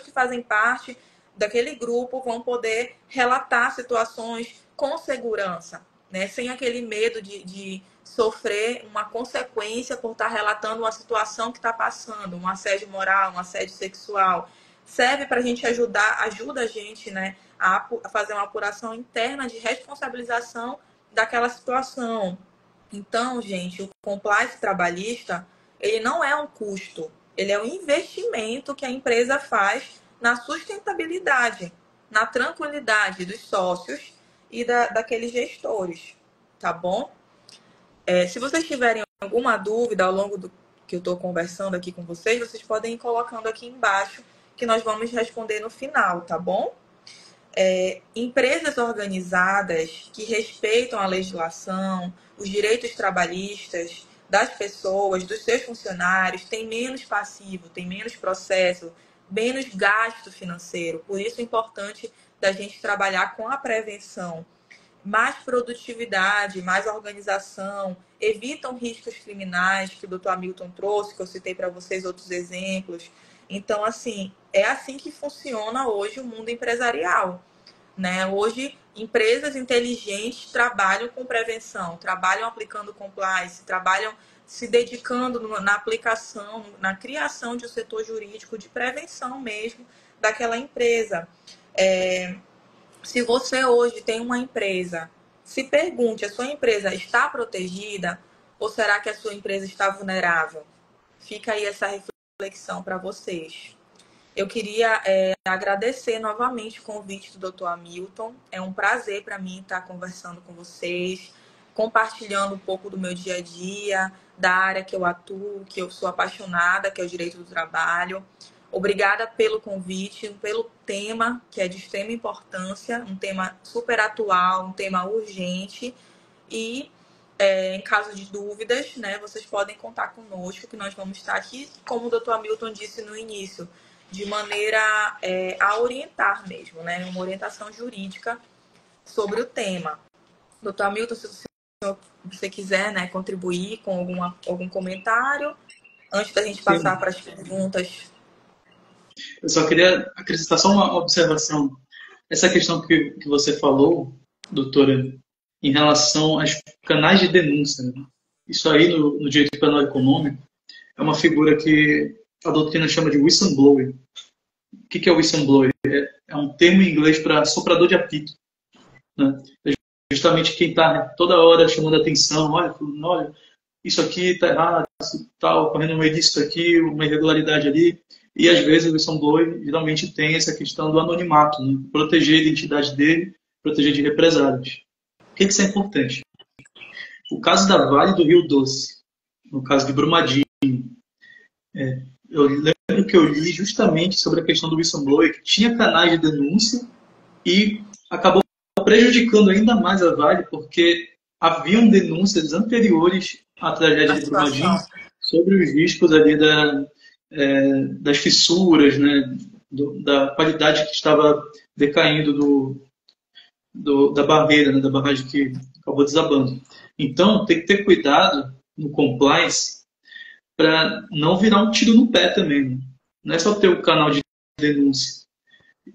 S1: que fazem parte daquele grupo vão poder relatar situações com segurança, né? Sem aquele medo de sofrer uma consequência por estar relatando uma situação que está passando, um assédio moral, um assédio sexual. Serve para a gente ajuda a gente, né, a fazer uma apuração interna de responsabilização daquela situação. Então, gente, o compliance trabalhista, ele não é um custo, ele é um investimento que a empresa faz na sustentabilidade, na tranquilidade dos sócios e daqueles gestores, tá bom? Se vocês tiverem alguma dúvida ao longo do que eu estou conversando aqui com vocês, vocês podem ir colocando aqui embaixo, que nós vamos responder no final, tá bom? Empresas organizadas que respeitam a legislação, os direitos trabalhistas das pessoas, dos seus funcionários, têm menos passivo, têm menos processo, menos gasto financeiro. Por isso é importante da gente trabalhar com a prevenção. Mais produtividade, mais organização, evitam riscos criminais, que o Dr. Hamilton trouxe, que eu citei para vocês outros exemplos. Então, assim, é assim que funciona hoje o mundo empresarial, né? Hoje, empresas inteligentes trabalham com prevenção, trabalham aplicando compliance, trabalham se dedicando na aplicação, na criação de um setor jurídico de prevenção mesmo daquela empresa. Se você hoje tem uma empresa, se pergunte, a sua empresa está protegida ou será que a sua empresa está vulnerável? Fica aí essa reflexão para vocês. Eu queria agradecer novamente o convite do Dr. Hamilton. É um prazer para mim estar conversando com vocês, compartilhando um pouco do meu dia a dia, da área que eu atuo, que eu sou apaixonada, que é o direito do trabalho. Obrigada pelo convite, pelo tema, que é de extrema importância, um tema super atual, um tema urgente. E, em caso de dúvidas, né, vocês podem contar conosco, que nós vamos estar aqui, como o Dr. Hamilton disse no início, de maneira a orientar mesmo, né, uma orientação jurídica sobre o tema. Dr. Hamilton, se você quiser, né, contribuir com algum comentário, antes da gente passar para as perguntas.
S2: Eu só queria acrescentar só uma observação. Essa questão que você falou, doutora, em relação aos canais de denúncia, né? Isso aí no direito penal econômico é uma figura que a doutrina chama de whistleblower. O que é o whistleblower? É um termo em inglês para soprador de apito, né? É justamente quem está toda hora chamando a atenção, olha, isso aqui está errado, está ocorrendo um ilícito aqui, uma irregularidade ali. E às vezes o whistleblower geralmente tem essa questão do anonimato, né? Proteger a identidade dele, proteger de represálias. Por que isso é importante? O caso da Vale do Rio Doce, no caso de Brumadinho, eu lembro que eu li justamente sobre a questão do whistleblower, que tinha canais de denúncia e acabou prejudicando ainda mais a Vale, porque haviam denúncias anteriores à tragédia de Brumadinho sobre os riscos ali das fissuras, né, da qualidade que estava decaindo da barreira, né, da barragem que acabou desabando. Então, tem que ter cuidado no compliance para não virar um tiro no pé também. Né? Não é só ter o canal de denúncia.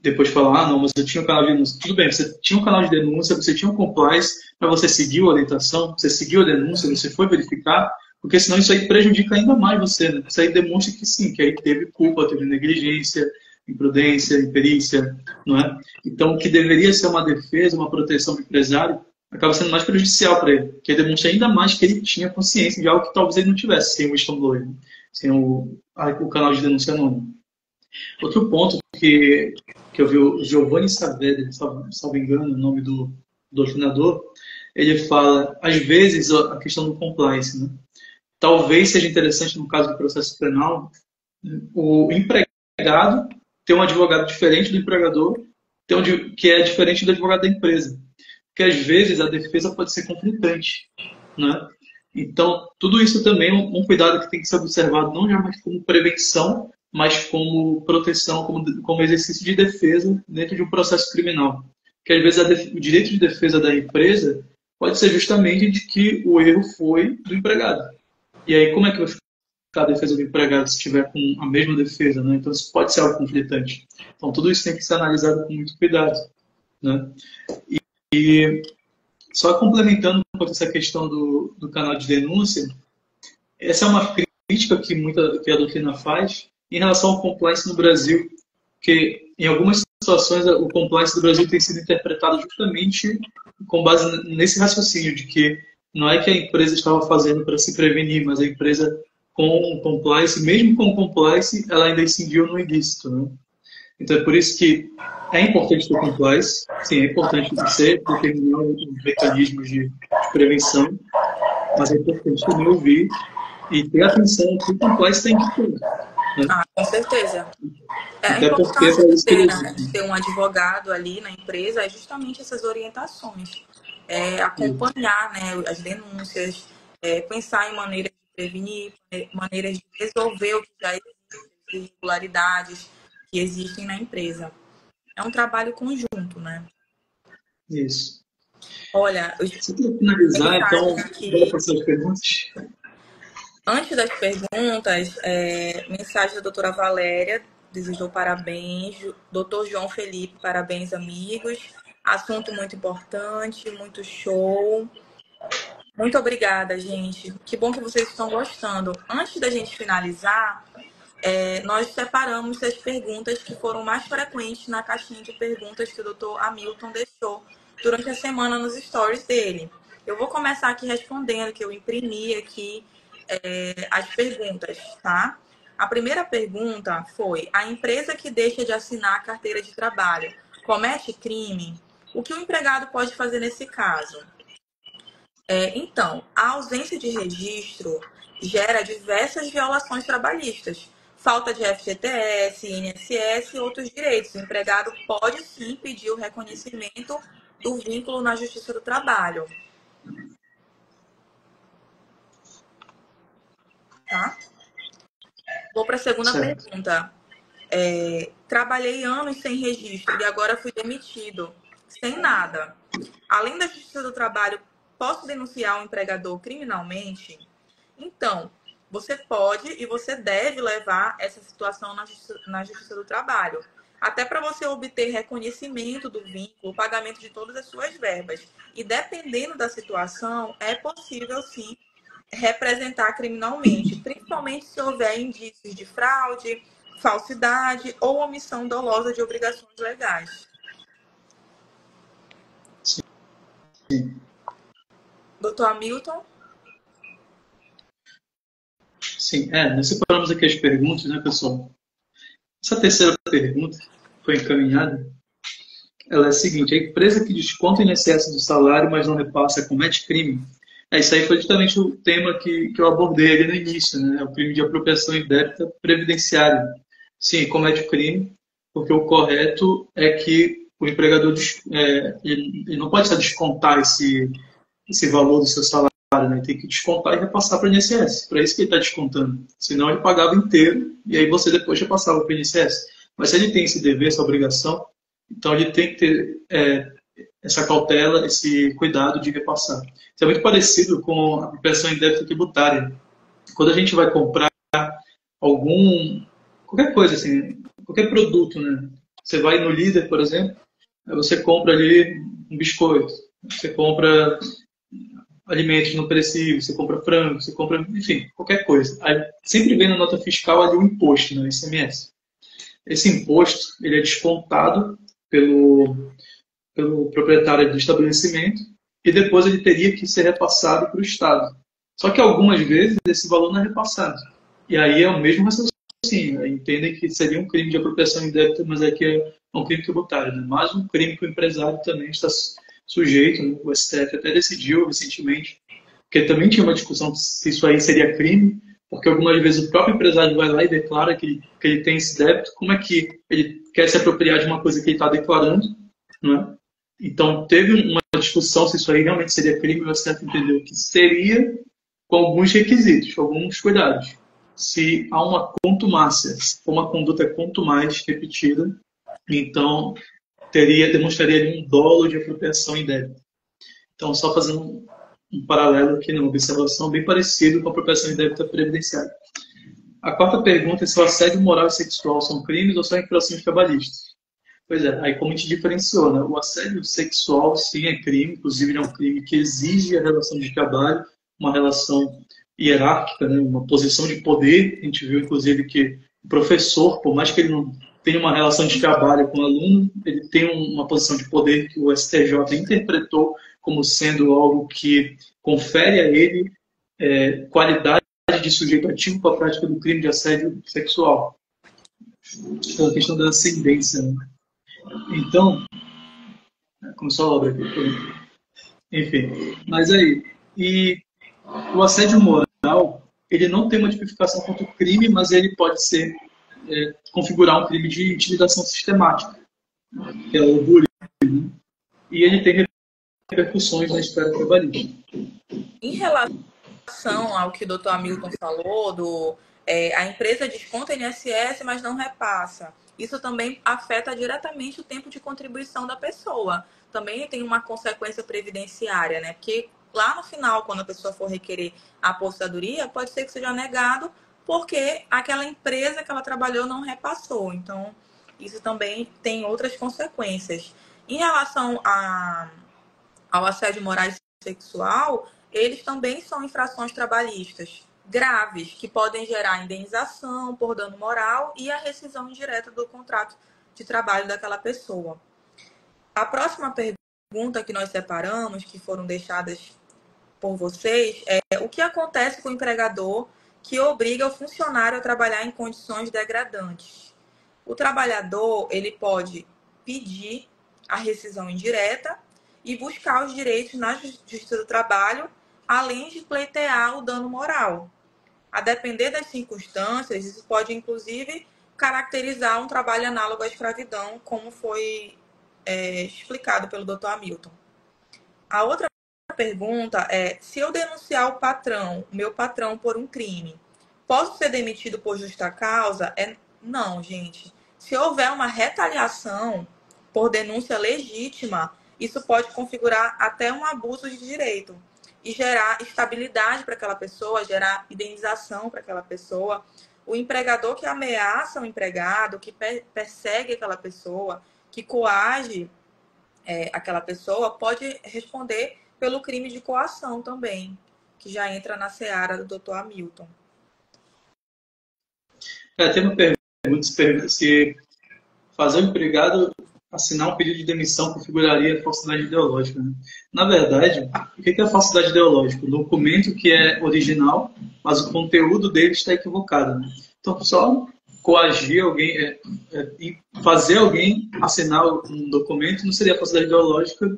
S2: Depois falar, não, mas eu tinha um canal de denúncia. Tudo bem, você tinha um canal de denúncia, você tinha um compliance, para você seguir a orientação, você seguiu a denúncia, você foi verificar, porque senão isso aí prejudica ainda mais você. Né? Isso aí demonstra que sim, que aí teve culpa, teve negligência, imprudência, imperícia, não é? Então, o que deveria ser uma defesa, uma proteção do empresário, acaba sendo mais prejudicial para ele, porque demonstra ainda mais que ele tinha consciência de algo que talvez ele não tivesse, sem o whistleblower, né? Sem o canal de denúncia anônimo. Outro ponto que eu vi o Giovanni Saavedra, salvo engano, o nome do doutrinador, ele fala, às vezes, a questão do compliance. Né? Talvez seja interessante, no caso do processo penal, o empregado ter um advogado diferente do empregador, que é diferente do advogado da empresa. Porque, às vezes, a defesa pode ser conflitante. Né? Então, tudo isso também é um cuidado que tem que ser observado, não já mais como prevenção, mas como proteção, como exercício de defesa dentro de um processo criminal. Porque, às vezes, o direito de defesa da empresa pode ser justamente de que o erro foi do empregado. E aí, como é que vai ficar a defesa do empregado se estiver com a mesma defesa? Né? Então, isso pode ser algo conflitante. Então, tudo isso tem que ser analisado com muito cuidado. Né? E só complementando quanto a essa questão do canal de denúncia, essa é uma crítica que a doutrina faz em relação ao compliance no Brasil, que em algumas situações o compliance do Brasil tem sido interpretado justamente com base nesse raciocínio de que não é que a empresa estava fazendo para se prevenir, mas a empresa com o compliance, mesmo com o compliance, ela ainda incidiu no ilícito. Né? Então é por isso que é importante ter compliance, sim, é importante você determinar os mecanismos de prevenção, mas é importante também ouvir e ter atenção que o compliance tem que ter. Né?
S1: Ah, com certeza. A
S2: Até porque é
S1: importância
S2: para
S1: de
S2: isso que ele
S1: ter, né, de
S2: existe.
S1: ter um advogado ali na empresa é justamente essas orientações. Acompanhar, né, as denúncias, pensar em maneiras de prevenir, maneiras de resolver o que já existe, as irregularidades que existem na empresa. É um trabalho conjunto, né?
S2: Isso.
S1: Olha,
S2: Se para finalizar, então,
S1: mensagens
S2: bora
S1: aqui.
S2: passar as perguntas.
S1: Antes das perguntas, mensagem da doutora Valéria, desejou parabéns. Doutor João Felipe, parabéns, amigos. Assunto muito importante, muito show. Muito obrigada, gente. Que bom que vocês estão gostando. Antes da gente finalizar, nós separamos as perguntas que foram mais frequentes na caixinha de perguntas que o doutor Hamilton deixou durante a semana nos stories dele. Eu vou começar aqui respondendo, que eu imprimi aqui as perguntas, tá? A primeira pergunta foi: a empresa que deixa de assinar a carteira de trabalho comete crime? O que o empregado pode fazer nesse caso? Então, a ausência de registro gera diversas violações trabalhistas. Falta de FGTS, INSS e outros direitos. O empregado pode sim pedir o reconhecimento do vínculo na Justiça do Trabalho. Tá? Vou para a segunda
S2: Certo.
S1: pergunta. Trabalhei anos sem registro e agora fui demitido, sem nada. Além da Justiça do Trabalho, posso denunciar o empregador criminalmente? Então, você pode e você deve levar essa situação na Justiça do Trabalho. Até para você obter reconhecimento do vínculo, pagamento de todas as suas verbas. E dependendo da situação, é possível sim representar criminalmente, principalmente se houver indícios de fraude, falsidade ou omissão dolosa de obrigações legais.
S2: Sim.
S1: Doutor Hamilton?
S2: Sim. Nós separamos aqui as perguntas, né, pessoal? Essa terceira pergunta foi encaminhada. Ela é a seguinte: a empresa que desconta o INSS do salário, mas não repassa, comete crime? Isso aí foi justamente o tema que eu abordei ali no início, né? O crime de apropriação indébita previdenciária. Sim, comete crime, porque o correto é que o empregador ele não pode só descontar esse valor do seu salário né? Tem que descontar e repassar para o INSS. Para isso que ele está descontando. Senão ele pagava inteiro e aí você depois repassava para o INSS. Mas se ele tem esse dever, essa obrigação, então ele tem que ter essa cautela, esse cuidado de repassar. Isso é muito parecido com a apropriação indébita tributária. Quando a gente vai comprar qualquer coisa, assim, qualquer produto, né? Você vai no Líder, por exemplo, aí você compra ali um biscoito, você compra alimentos não perecíveis, você compra frango, você compra, enfim, qualquer coisa. Aí sempre vem na nota fiscal ali o imposto, né, o ICMS. Esse imposto, ele é descontado pelo proprietário do estabelecimento e depois ele teria que ser repassado para o Estado. Só que algumas vezes esse valor não é repassado. E aí é o mesmo raciocínio. Entendem que seria um crime de apropriação indébita, mas aqui é um crime tributário. Né? Mais um crime que o empresário também está sujeito. Né? O STF até decidiu recentemente, porque também tinha uma discussão se isso aí seria crime, porque algumas vezes o próprio empresário vai lá e declara que ele tem esse débito. Como é que ele quer se apropriar de uma coisa que ele está declarando? Né? Então, teve uma discussão se isso aí realmente seria crime, o STF entendeu que seria, com alguns requisitos, alguns cuidados. Se há uma contumácia, se for uma conduta contumaz repetida, então demonstraria ali um dolo de apropriação indébita. Então, só fazendo um paralelo aqui, uma observação bem parecido com a apropriação indébita previdenciária. A quarta pergunta é se o assédio moral e sexual são crimes ou são infrações trabalhistas. Pois é, aí como a gente diferenciou, né? O assédio sexual sim é crime, inclusive é um crime que exige a relação de trabalho, uma relação hierárquica, né? Uma posição de poder. A gente viu, inclusive, que o professor, por mais que ele não tenha uma relação de trabalho com o aluno, ele tem uma posição de poder que o STJ interpretou como sendo algo que confere a ele qualidade de sujeito ativo para a prática do crime de assédio sexual. Então, a questão da ascendência, né? Então, começou a obra aqui. Enfim, mas aí, e o assédio moral, ele não tem uma tipificação quanto crime, mas ele pode ser, configurar um crime de intimidação sistemática, que é o bullying, né? E ele tem repercussões na esfera trabalhista.
S1: Em relação ao que o Dr. Hamilton falou, a empresa desconta INSS, mas não repassa. Isso também afeta diretamente o tempo de contribuição da pessoa. Também tem uma consequência previdenciária, né? Porque lá no final, quando a pessoa for requerer a aposentadoria, pode ser que seja negado porque aquela empresa que ela trabalhou não repassou. Então, isso também tem outras consequências. Em relação ao assédio moral e sexual, eles também são infrações trabalhistas graves, que podem gerar indenização por dano moral e a rescisão indireta do contrato de trabalho daquela pessoa. A próxima pergunta que nós separamos, que foram deixadas por vocês, é o que acontece com o empregador que obriga o funcionário a trabalhar em condições degradantes? O trabalhador, ele pode pedir a rescisão indireta e buscar os direitos na Justiça do Trabalho, além de pleitear o dano moral. A depender das circunstâncias, isso pode, inclusive, caracterizar um trabalho análogo à escravidão, como foi explicado pelo Dr. Hamilton. A outra pergunta é, se eu denunciar o meu patrão, por um crime, posso ser demitido por justa causa? Não, gente. Se houver uma retaliação por denúncia legítima, isso pode configurar até um abuso de direito e gerar estabilidade para aquela pessoa, gerar indenização para aquela pessoa. O empregador que ameaça o empregado, que persegue aquela pessoa, que coage aquela pessoa, pode responder pelo crime de coação também, que já entra na seara do Dr. Hamilton.
S2: Tem uma pergunta se fazer o empregado assinar um pedido de demissão configuraria falsidade ideológica. Né? Na verdade, o que é a falsidade ideológica? O documento que é original, mas o conteúdo dele está equivocado. Né? Então, só coagir alguém, fazer alguém assinar um documento não seria falsidade ideológica,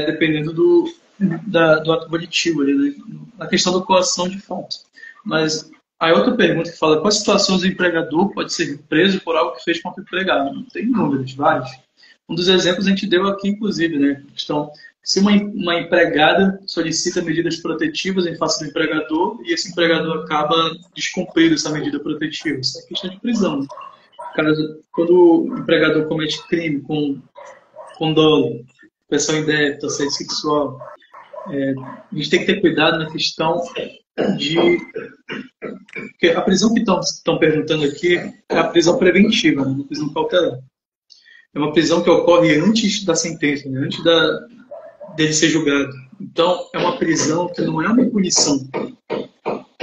S2: dependendo do ato punitivo, né? Na questão da coação de fato. Mas a outra pergunta que fala quais situações o empregador pode ser preso por algo que fez contra o empregado. Tem inúmeros, vários. Um dos exemplos a gente deu aqui, inclusive, né? A questão Se uma empregada solicita medidas protetivas em face do empregador e esse empregador acaba descumprindo essa medida protetiva, isso é questão de prisão. Né? Quando o empregador comete crime com dolo, pressão indébita, assédio sexual, a gente tem que ter cuidado na questão de... Porque a prisão que estão perguntando aqui é a prisão preventiva, né? A prisão cautelar. É uma prisão que ocorre antes da sentença, né? Antes dele ser julgado. Então, é uma prisão que não é uma punição.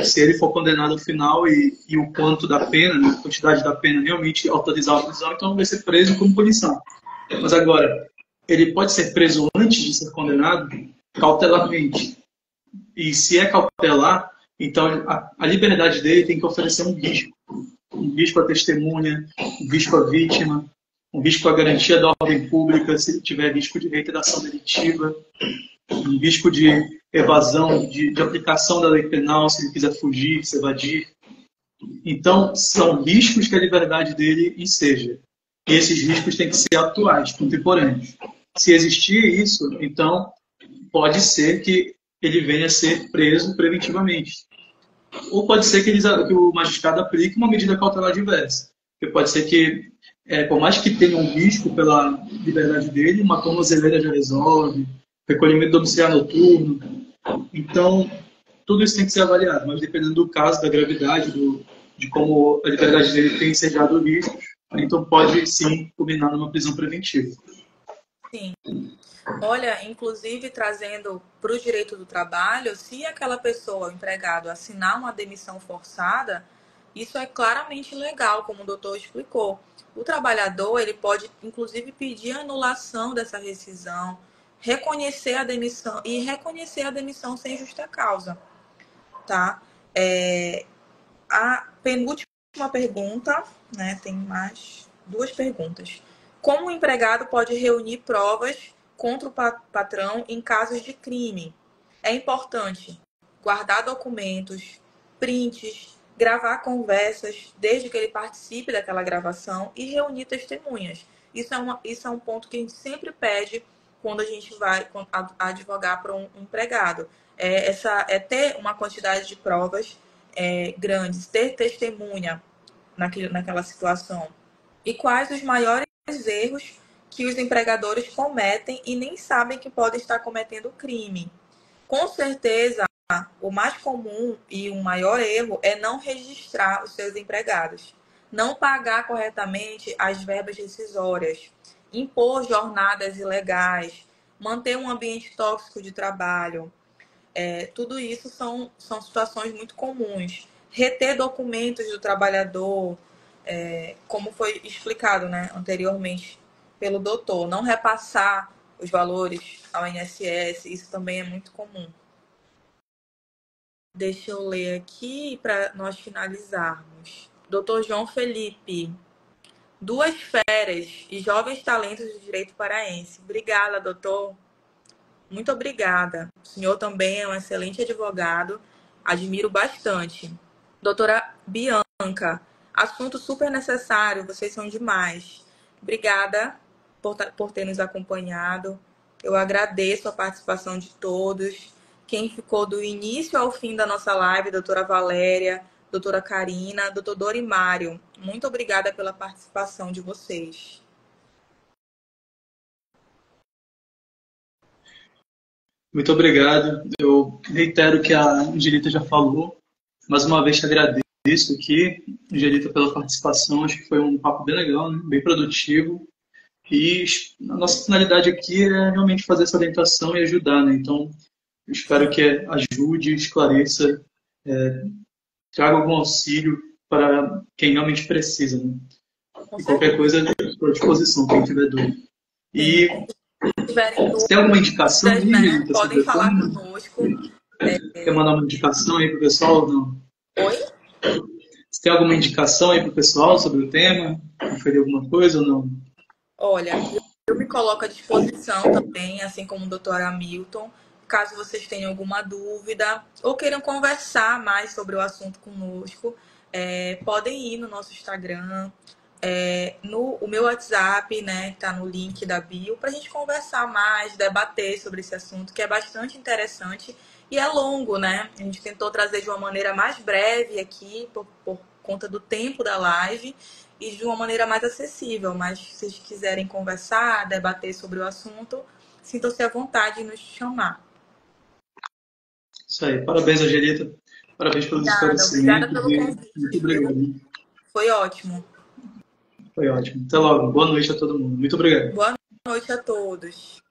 S2: Se ele for condenado ao final e o quanto da pena, né, a quantidade da pena realmente autorizar a prisão, então vai ser preso como punição. Mas agora, ele pode ser preso antes de ser condenado cautelarmente. E se é cautelar, então a liberdade dele tem que oferecer um risco. Um risco à testemunha, um risco à vítima, um risco à garantia da ordem pública, se ele tiver risco de reiteração delitiva, um risco de evasão, de aplicação da lei penal, se ele quiser fugir, se evadir. Então, são riscos que a liberdade dele enseja. E esses riscos têm que ser atuais, contemporâneos. Se existir isso, então pode ser que ele venha a ser preso preventivamente. Ou pode ser que o magistrado aplique uma medida cautelar diversa. Porque pode ser que, por mais que tenha um risco pela liberdade dele, uma tornozeleira já resolve, recolhimento domiciliar noturno. Então, tudo isso tem que ser avaliado, mas dependendo do caso, da gravidade, de como a liberdade dele tem ensejado riscos, então pode sim culminar numa prisão preventiva.
S1: Sim. Olha, inclusive trazendo para o direito do trabalho, se aquela pessoa, o empregado, assinar uma demissão forçada, isso é claramente legal, como o doutor explicou. O trabalhador, ele pode, inclusive, pedir a anulação dessa rescisão, reconhecer a demissão e reconhecer a demissão sem justa causa, tá? A penúltima pergunta, né? Tem mais duas perguntas. Como o empregado pode reunir provas contra o patrão em casos de crime? É importante guardar documentos, prints, gravar conversas, desde que ele participe daquela gravação, e reunir testemunhas. Isso é um ponto que a gente sempre pede quando a gente vai advogar para um empregado. É ter uma quantidade de provas grandes, ter testemunha naquela situação. E quais os maiores erros que os empregadores cometem e nem sabem que podem estar cometendo crime? Com certeza, o mais comum e o maior erro é não registrar os seus empregados, não pagar corretamente as verbas rescisórias, impor jornadas ilegais, manter um ambiente tóxico de trabalho. Tudo isso são situações muito comuns. Reter documentos do trabalhador, como foi explicado, né, anteriormente pelo doutor, não repassar os valores ao INSS, isso também é muito comum. Deixa eu ler aqui para nós finalizarmos. Doutor João Felipe, duas feras e jovens talentos do direito paraense. Obrigada, doutor. Muito obrigada. O senhor também é um excelente advogado. Admiro bastante. Doutora Bianca, assunto super necessário. Vocês são demais. Obrigada por ter nos acompanhado. Eu agradeço a participação de todos. Quem ficou do início ao fim da nossa live, doutora Valéria, doutora Karina, doutor Dorimário. Muito obrigada pela participação de vocês.
S2: Muito obrigado. Eu reitero o que a Angelita já falou. Mais uma vez te agradeço aqui, Angelita, pela participação. Acho que foi um papo bem legal, né? Bem produtivo. E a nossa finalidade aqui é realmente fazer essa orientação e ajudar, né? Então, eu espero que ajude, esclareça, traga algum auxílio para quem realmente precisa, né? E qualquer coisa, estou à disposição, quem tiver dúvida. E se tem alguma indicação aí,
S1: né? Podem falar conosco.
S2: Quer mandar uma indicação aí para o pessoal? Não?
S1: Oi?
S2: Você tem alguma indicação aí para o pessoal sobre o tema? Conferir alguma coisa ou não?
S1: Olha, eu me coloco à disposição também, assim como o doutor Hamilton, caso vocês tenham alguma dúvida ou queiram conversar mais sobre o assunto conosco, podem ir no nosso Instagram, o meu WhatsApp, né, tá no link da bio, para a gente conversar mais, debater sobre esse assunto, que é bastante interessante e é longo, né? A gente tentou trazer de uma maneira mais breve aqui, por conta do tempo da live, e de uma maneira mais acessível. Mas se vocês quiserem conversar, debater sobre o assunto, sintam-se à vontade de nos chamar.
S2: Isso aí. Parabéns, Angelita. Parabéns pelos
S1: Obrigada
S2: esclarecimentos
S1: pelo
S2: e muito
S1: convite, viu?
S2: obrigado.
S1: Foi ótimo.
S2: Foi ótimo. Até logo. Boa noite a todo mundo. Muito obrigado.
S1: Boa noite a todos.